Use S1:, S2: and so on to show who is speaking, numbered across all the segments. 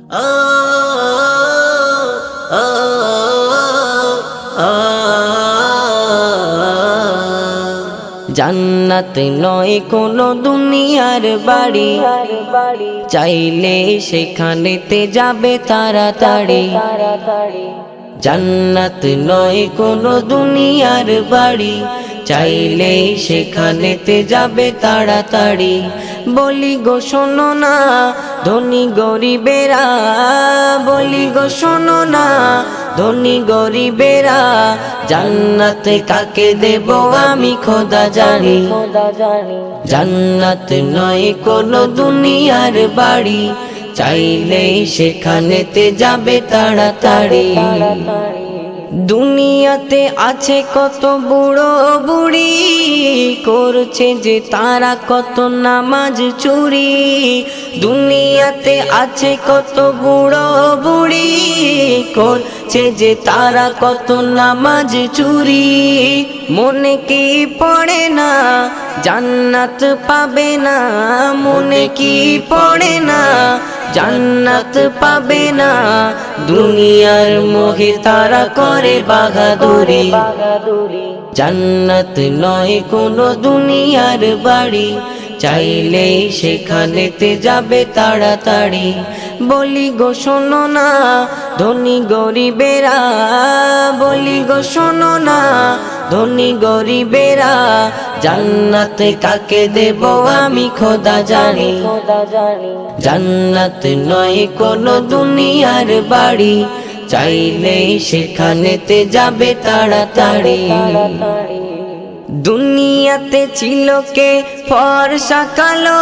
S1: আ আ আ জান্নাত নয় কোনো দুনিয়ার বাড়ি, চাইলে সেখানেতে যাবে তাড়াতাড়ি। জান্নাত নয় কোনো দুনিয়ার বাড়ি, চাইলে সেখানেতে যাবে তাড়াতাড়ি। বলি গো শোনো না ধনী গরিবেরা, বলি গো শোনো না ধনী গরিবেরা, জান্নাত কাকে দেব আমি খোদা জানি। জান্নাত নয় কোনো দুনিয়ার বাড়ি, চাইলে সেখানেতে যাবে তাড়াতাড়ি। দুনিয়াতে আছে কত বুড়ো বুড়ি, করছে যে তারা কত নামাজ চুরি। দুনিয়াতে আছে কত বুড়ো বুড়ি, করছে যে তারা কত নামাজ চুরি। মনে কি পড়ে না জান্নাত পাবে না, মনে কি পড়ে না জান্নাত পাবে না। দুনিয়ার মোহে তারা করে বাহাদুরি। জান্নাত নয় কোনো দুনিয়ার বাড়ি, চাইলে সেখানেতে যাবে তাড়াতাড়ি। বলি গো শোনো না ধনী গরিবেরা, বলি গো শোনো না ধনী গরিবেরা, জান্নাত কাকে দেব আমি খোদা জানি। জান্নাত নয় কোনো দুনিয়ার বাড়ি, চাইলে সেখানেতে যাবে তাড়াতাড়ি। দুনিয়াতে ছিল কে ফর্সা কালো,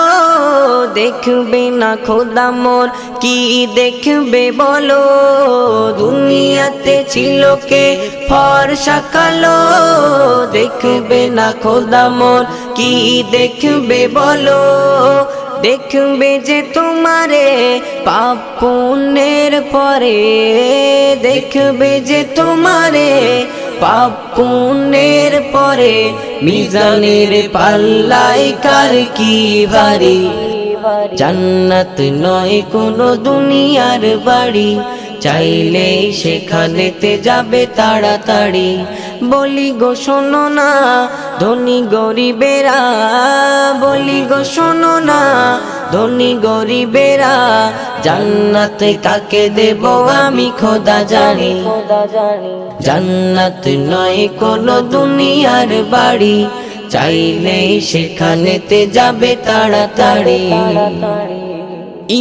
S1: দেখবে না খোদা মোর কি দেখবে বলো। দুনিয়াতে ছিল কে ফর্সা কালো, দেখবে না খোদা মোর কি দেখবে বলো। দেখবে যে তোমারে পাপ পুণ্যের পরে, দেখবে যে তোমারে পাপ পুণ্যের পরে, মিজানের পাল্লায় কার কি ভারী। জান্নাত নয় কোনো দুনিয়ার বাড়ি, চাইলে সেখানেতে যাবে তাড়াতাড়ি। বলি গো শোনো না ধনী গরিবেরা, বলি গো শোনো না ধনী গরিবেরা, জান্নাত কাকে দেব আমি খোদা জানি। জান্নাত নয় কোনো দুনিয়ার বাড়ি, চাইলে সেখানেতে যাবে তাড়াতাড়ি।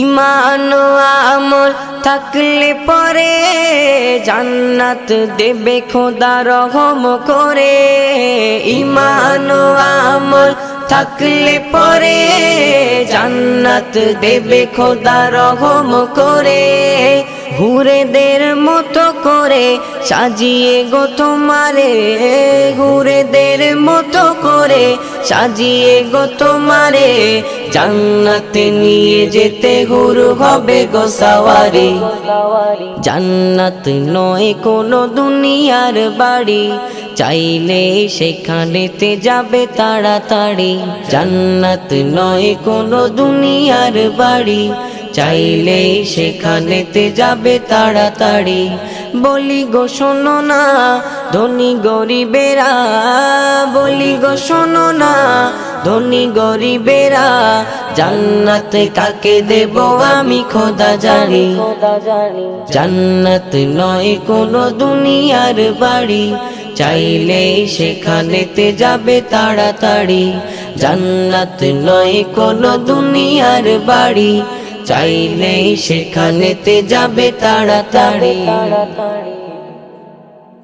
S1: ঈমান ও আমল থাকলে পরে, জান্নাত দেবে খোদা রহম করে। ঈমান ও আমল থাকলে পরে, জান্নাত দেবে খোদা রহম করে। হুরেদের মতো করে সাজিয়ে গো তোমারে, হুরেদের মতো করে সাজিয়ে গো তোমারে, জান্নাতে নিয়ে যেতে হুর হবে গো সাওয়ারি। জান্নাত নয় কোনো দুনিয়ার বাড়ি, চাইলে সেখানেতে যাবে তাড়াতাড়ি। জান্নাত নয় কোনো দুনিয়ার বাড়ি, চাইলে সেখানেতে যাবে তাড়াতাড়ি। বলি গো শোনো না ধনী গরিবেরা, বলি গো শোনো না ধনী গরিবেরা, জান্নাত কাকে দেব আমি খোদা জানি। জান্নাত নয় কোনো দুনিয়ার বাড়ি, চাইলে সেখানেতে যাবে তাড়াতাড়ি। জান্নাত নয় কোনো দুনিয়ার বাড়ি, চাইলে সেখানেতে যাবে তাড়াতাড়ি।